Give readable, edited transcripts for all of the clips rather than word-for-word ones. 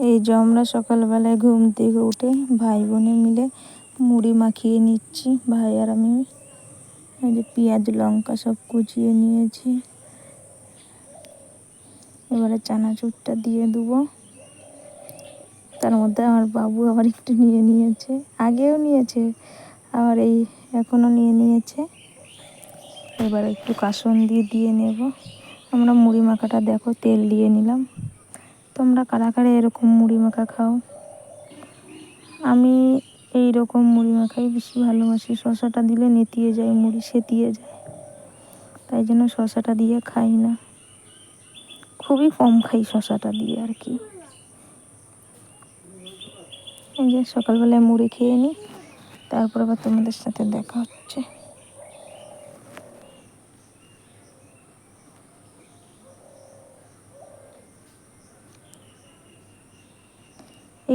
এই যে আমরা সকালবেলায় ঘুম থেকে উঠে ভাই বোনে মিলে মুড়ি মাখিয়ে নিচ্ছি। ভাই আর আমি এই যে পেঁয়াজ লঙ্কা সব কুচিয়ে নিয়েছি। এবারে চানাচুরটা দিয়ে দেবো। তার মধ্যে আমার বাবু আবার একটু নিয়ে নিয়েছে, আগেও নিয়েছে, আবার এই এখনও নিয়ে নিয়েছে। এবার একটু কাসন দিয়ে নেব। আমরা মুড়ি মাখাটা দেখো তেল দিয়ে নিলাম। তোমরা কারা কারা এরকম মুড়ি মাখা খাও? আমি এই রকম মুড়ি মাখাই বেশি ভালোবাসি। শসাটা দিলে নেতিয়ে যায়, মুড়ি সেতিয়ে যায়, তাই জন্য শসাটা দিয়ে খাই না, খুবই কম খাই শসাটা দিয়ে আর কি। এই যে সকালবেলায় মুড়ি খেয়ে নিই, তারপর আবার তোমাদের সাথে দেখা হচ্ছে।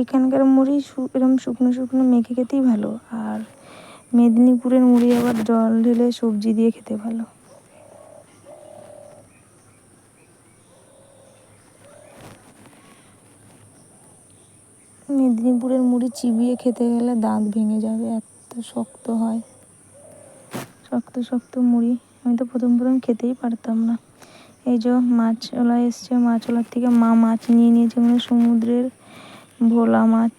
এইখানকার মুড়ি এরকম শুকনো শুকনো মেখে খেতেই ভালো, আর মেদিনীপুরের মুড়ি আবার জল ঢেলে সবজি দিয়ে খেতে ভালো। মেদিনীপুরের মুড়ি চিবিয়ে খেতে গেলে দাঁত ভেঙে যাবে, এত শক্ত হয়, শক্ত শক্ত মুড়ি। আমি তো প্রথম খেতেই পারতাম না। এই যে মাছওয়ালা এসছে, মাছওয়ালার থেকে মা মাছ নিয়ে নিয়েছে, মানে সমুদ্রের ভোলা মাছ।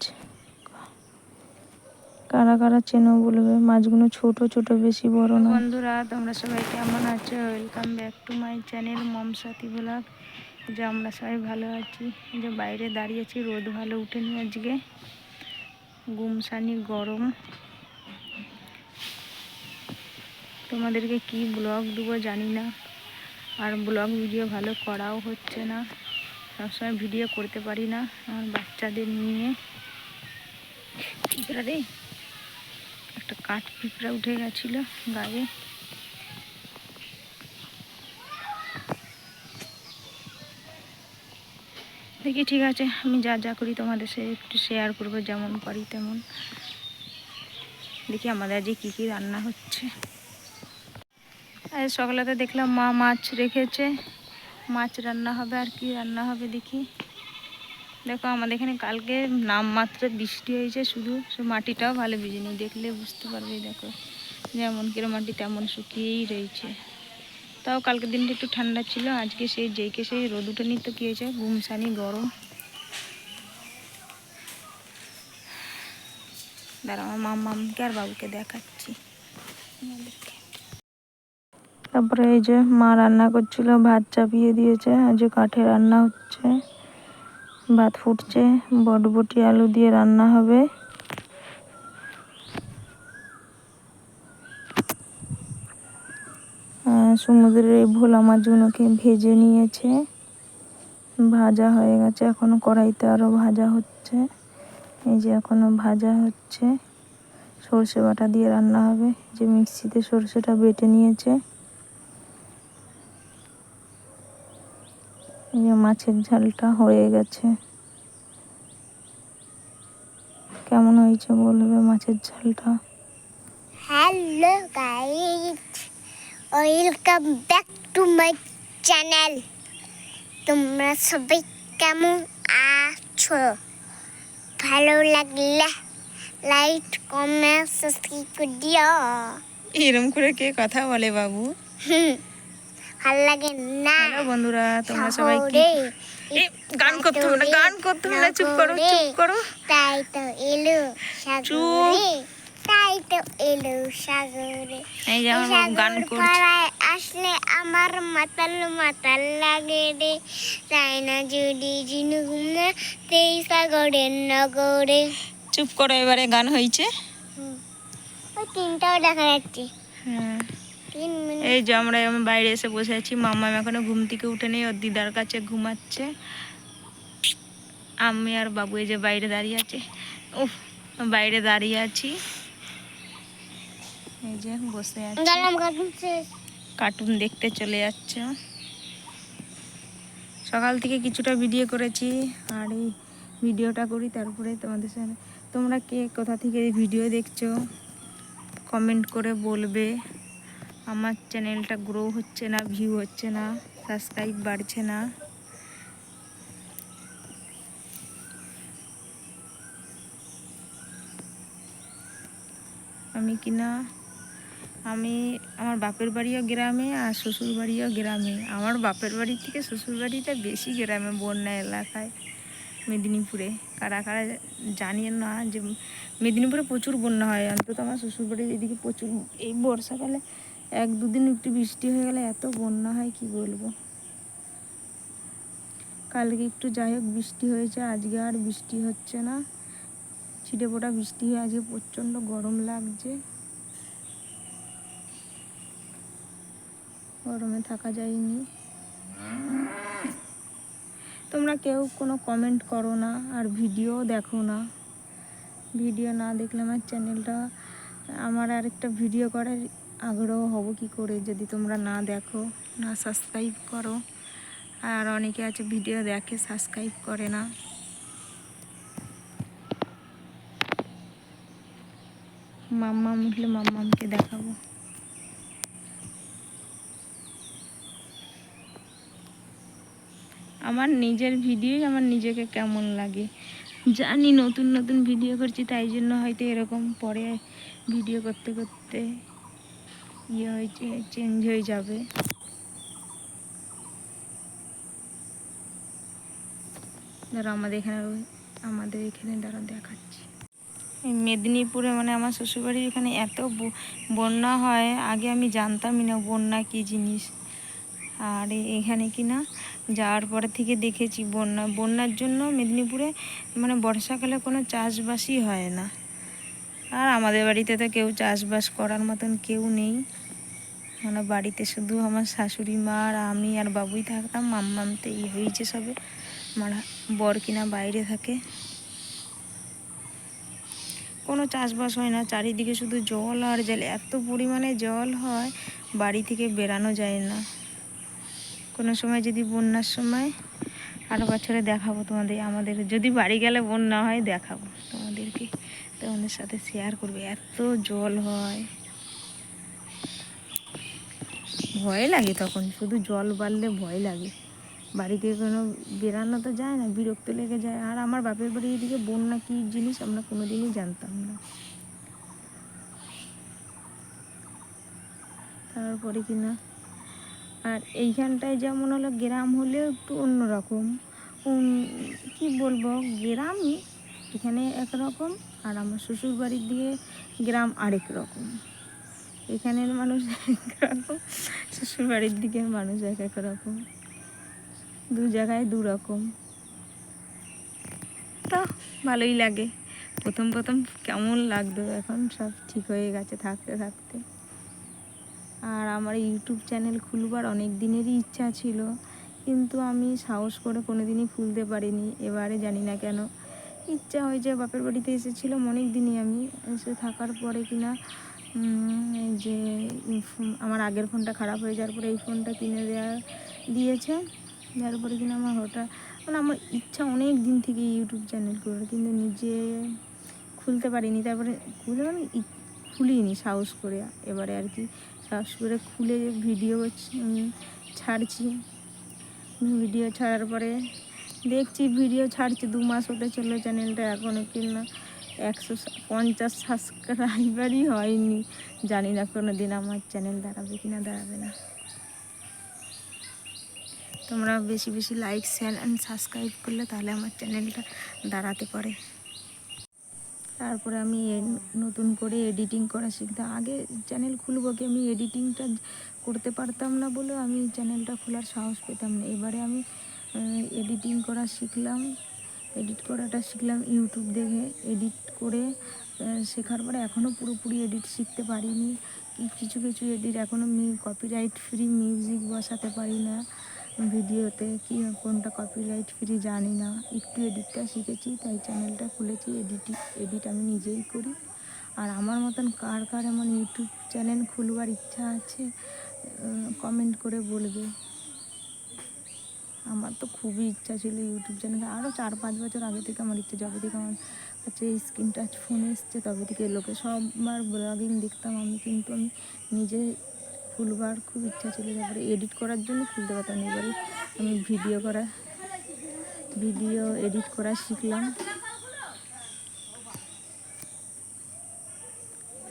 কারা কারা চেনো বলবে। মাছগুলো ছোট ছোট, বেশি বড় না। বন্ধুরা তোমরা সবাই কেমন আছো? Welcome back to my channel Mom Sathi blog. যে আমরা সবাই ভালো আছি। যে বাইরে দাঁড়িয়েছি, রোদ ভালো উঠেনি আজকে, গুমসানি গরম। তোমাদেরকে কি ব্লগ দেবো জানি না, আর ব্লগ ভিডিও ভালো করাও হচ্ছে না, সবসময় ভিডিও করতে পারি না আমার বাচ্চাদের নিয়ে। পিঁপড়া রে, একটা কাঠ পিঁপড়া উঠে গেছিলো গায়ে। দেখি ঠিক আছে, আমি যা যা করি তোমাদের সাথে একটু শেয়ার করবো, যেমন পারি তেমন। দেখি আমাদের আজকে কী কী রান্না হচ্ছে। আজ সকালেতে দেখলাম মা মাছ রেখেছে, মাছ রান্না হবে। আর কি রান্না হবে দেখি। দেখো আমাদের এখানে কালকে নামমাত্র বৃষ্টি হয়েছে, শুধু সে মাটিটাও ভালো ভিজেনি, দেখলে বুঝতে পারবে। দেখো যেমন কিরম মাটি তেমন শুকিয়েই রয়েছে। তাও কালকের দিনটা একটু ঠান্ডা ছিল, আজকে সেই যেইকে সেই রোদ উঠেনি তো কী হয়েছে, গুমসানি গরম। দাঁড়া, আমার মামকে আর বাবুকে দেখাচ্ছি আমাদেরকে। তারপরে এই যে মা রান্না করছিল, ভাত চাপিয়ে দিয়েছে। আজ কাঠে রান্না হচ্ছে, ভাত ফুটছে, বটবটি আলু দিয়ে রান্না হবে। সমুদ্রের এই ভোলা মাছগুলোকে ভেজে নিয়েছে, ভাজা হয়ে গেছে, এখনো কড়াইতে আরও ভাজা হচ্ছে। এই যে এখনো ভাজা হচ্ছে। সর্ষে বাটা দিয়ে রান্না হবে, যে মিক্সিতে সর্ষেটা বেটে নিয়েছে। এই যে মাছের ঝালটা হয়ে গেছে। কেমন হয়েছে বলবে মাছের ঝালটা। Hello guys, welcome back to my channel. তোমরা সবাই কেমন আছো? ভালো লাগলে লাইক কমেন্ট সাবস্ক্রাইব করে দিও। এরম করে কে কথা বলে বাবু? ভালো লাগে না? হ্যালো বন্ধুরা, তোমরা সবাই কি গান করতে হবে না, গান করতে হবে না, চুপ করো চুপ করো। তাই তো এলো সাগরে, তাই তো এলো সাগরে। এই যে আমার বাবু গান করছে। আসলে আমার মাতাল মাতাল লাগে রে, তাই না যদি ঝিনুক না সেই সাগরের নগরে। চুপ করো, এবারে গান হয়েছে। ওই তিনটাও দেখা যাচ্ছে। হ্যাঁ, এই যে আমরা বাইরে এসে বসে আছি। মাম্মা এখনো ঘুম থেকে উঠে নেই, ওর দিদার কাছে ঘুমাচ্ছে। আমি আর বাবু এই যে বাইরে দাঁড়িয়ে আছে। উফ, বাইরে দাঁড়িয়ে আছি, এই যে বসে আছি, কার্টুন দেখতে চলে যাচ্ছে। সকাল থেকে কিছুটা ভিডিও করেছি, আর এই ভিডিওটা করি, তারপরে তোমাদের সাথে। তোমরা কে কোথা থেকে ভিডিও দেখছো কমেন্ট করে বলবে। আমার চ্যানেলটা গ্রো হচ্ছে না, ভিউ হচ্ছে না, সাবস্ক্রাইব বাড়ছে না। আমি আমার বাপের বাড়িও গ্রামে আর শ্বশুর বাড়িও গ্রামে। আমার বাপের বাড়ি থেকে শ্বশুর বাড়িটা বেশি গ্রামে, বন্যা এলাকায়, মেদিনীপুরে। কারা কারা জানিয়ে না যে মেদিনীপুরে প্রচুর বন্যা হয়, অন্তত আমার শ্বশুরবাড়ির এদিকে প্রচুর। এই বর্ষাকালে 1-2 দিন একটু বৃষ্টি হয়ে গেলে এত বন্যা হয় কি বলবো। কালকে একটু যাই হোক বৃষ্টি হয়েছে, আজকে আর বৃষ্টি হচ্ছে না, ছিটে ফোটা বৃষ্টি হয়ে আজকে প্রচণ্ড গরম লাগছে, গরমে থাকা যায়নি। তোমরা কেউ কোনো কমেন্ট করো না আর ভিডিও দেখো না। ভিডিও না দেখলে আমার চ্যানেলটা, আমার আরেকটা ভিডিও করার আগ্রহ হব কি করে যদি তোমরা না দেখো, না সাবস্ক্রাইব করো। আর অনেকে আছে ভিডিও দেখে সাবস্ক্রাইব করে না। মাম্মাম উঠলে মাম্মামকে দেখাবো। আমার নিজের ভিডিওই আমার নিজেকে কেমন লাগে জানি। নতুন নতুন ভিডিও করছি তাই জন্য হয়তো এরকম, পরে ভিডিও করতে করতে হয়েছে, চেঞ্জ হয়ে যাবে। ধরো আমাদের এখানে দ্বারা দেখাচ্ছি মেদিনীপুরে, মানে আমার শ্বশুরবাড়ির এখানে এত বন্যা হয়। আগে আমি জানতামই না বন্যা কী জিনিস। আর এখানে কিনা যাওয়ার পরে থেকে দেখেছি বন্যার জন্য মেদিনীপুরে মানে বর্ষাকালে কোনো চাষবাসই হয় না। আর আমাদের বাড়িতে তো কেউ চাষবাস করার মতন কেউ নেই, মানে বাড়িতে শুধু আমার শাশুড়ি মা আর আমি আর বাবুই থাকতাম। মাম্মামতে এই হয়েছে সবে, আমার বর কিনা বাইরে থাকে। কোনো চাষবাস হয় না, চারিদিকে শুধু জল আর জল, এত পরিমাণে জল হয় বাড়ি থেকে বেরানো যায় না। কোনো সময় যদি বন্যার সময় আরও বছরে দেখাবো তোমাদের, আমাদের যদি বাড়ি গেলে বন্যা হয় দেখাবো তোমাদেরকে, তোমাদের সাথে শেয়ার করবে। এত জল হয়, ভয় লাগে তখন, শুধু জল বাড়লে ভয় লাগে। বাড়িতে কোনো বেরানো তো যায় না, বিরক্ত লেগে যায়। আর আমার বাপের বাড়ির এদিকে বন্যা কী জিনিস আমরা কোনোদিনই জানতাম না। তারপরে কিনা আর এইখানটায় যেমন হলো গ্রাম হলেও একটু অন্যরকম, কি বলবো, গ্রামই এখানে একরকম আর আমার শ্বশুর বাড়ির দিকে গ্রাম আরেক রকম। এখানের মানুষ একরকম, শ্বশুর বাড়ির দিকের মানুষ এক রকম, দু জায়গায় দু রকম। তো ভালোই লাগে। প্রথম কেমন লাগতো, এখন সব ঠিক হয়ে গেছে থাকতে থাকতে। আর আমার ইউটিউব চ্যানেল খুলবার অনেক দিনেরই ইচ্ছা ছিল, কিন্তু আমি সাহস করে কোনো দিনই খুলতে পারিনি। এবারে জানি না কেন ইচ্ছা হয়েছে। বাপের বাড়িতে এসেছিলাম অনেক দিনই, আমি এসে থাকার পরে কিনা যে আমার আগের ফোনটা খারাপ হয়ে যাওয়ার পরে এই ফোনটা কিনে দিয়েছে। তারপরে কিনা আমার হঠাৎ, মানে আমার ইচ্ছা অনেক দিন থেকে ইউটিউব চ্যানেল করার, কিন্তু নিজে খুলতে পারিনি। তারপরে খুলিনি সাহস করে। এবারে আর কি সাহস করে খুলে ভিডিও ছাড়ছি। ভিডিও ছাড়ার পরে দেখছি ভিডিও ছাড়ছি, 2 মাস হতে চললো চ্যানেলটা, এখনও কিনা 150 সাবস্ক্রাইবারই হয়নি। জানি না কোনো দিন আমার চ্যানেল দাঁড়াবে কিনা দাঁড়াবে না। তোমরা বেশি বেশি লাইক, শেয়ার অ্যান্ড সাবস্ক্রাইব করলে তাহলে আমার চ্যানেলটা দাঁড়াতে পারে। তারপরে আমি নতুন করে এডিটিং করা শিখতাম। আগে চ্যানেল খুলবো কি, আমি এডিটিংটা করতে পারতাম না বলে আমি চ্যানেলটা খোলার সাহস পেতাম না। এবারে আমি এডিটিং করা শিখলাম, এডিট করাটা শিখলাম ইউটিউব দেখে। এডিট করে শেখার পরে এখনও পুরোপুরি এডিট শিখতে পারিনি। কিছু কিছু এডিট এখনও কপিরাইট ফ্রি মিউজিক বসাতে পারি না ভিডিওতে, কি কোনটা কপিরাইট ফ্রি জানি না। একটু এডিটটা শিখেছি তাই চ্যানেলটা খুলেছি। এডিট আমি নিজেই করি। আর আমার মতন কার কার এমন ইউটিউব চ্যানেল খুলবার ইচ্ছা আছে কমেন্ট করে বলবে। আমার তো খুবই ইচ্ছা ছিল ইউটিউব চ্যানেল, আরও 4-5 বছর আগে থেকে আমার ইচ্ছা। যবে থেকে আমার কাছে স্ক্রিন টাচ ফোন এসছে তবে থেকে লোকে সবার ব্লগিং দেখতাম আমি, কিন্তু আমি নিজে খুলবার খুব ইচ্ছা ছিল। তারপরে এডিট করার জন্য খুলতে পারতাম না। এবারে আমি ভিডিও এডিট করা শিখলাম।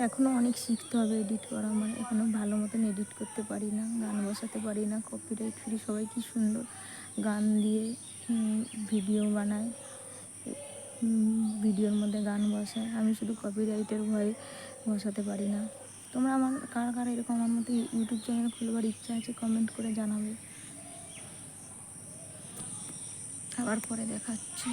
এখনও অনেক শিখতে হবে এডিট করা, আমার এখনও ভালো মতন এডিট করতে পারি না, গান বসাতে পারি না। কপিরাইট ফ্রি সবাই কি সুন্দর গান দিয়ে ভিডিও বানায়, ভিডিওর মধ্যে গান বসায়, আমি শুধু কপিরাইটের ভয়ে বসাতে পারি না। তোমরা আমার কার কার এরকম আমার মতো ইউটিউব চ্যানেল খুলবার ইচ্ছা আছে কমেন্ট করে জানাবে। আবার পরে দেখা হচ্ছে।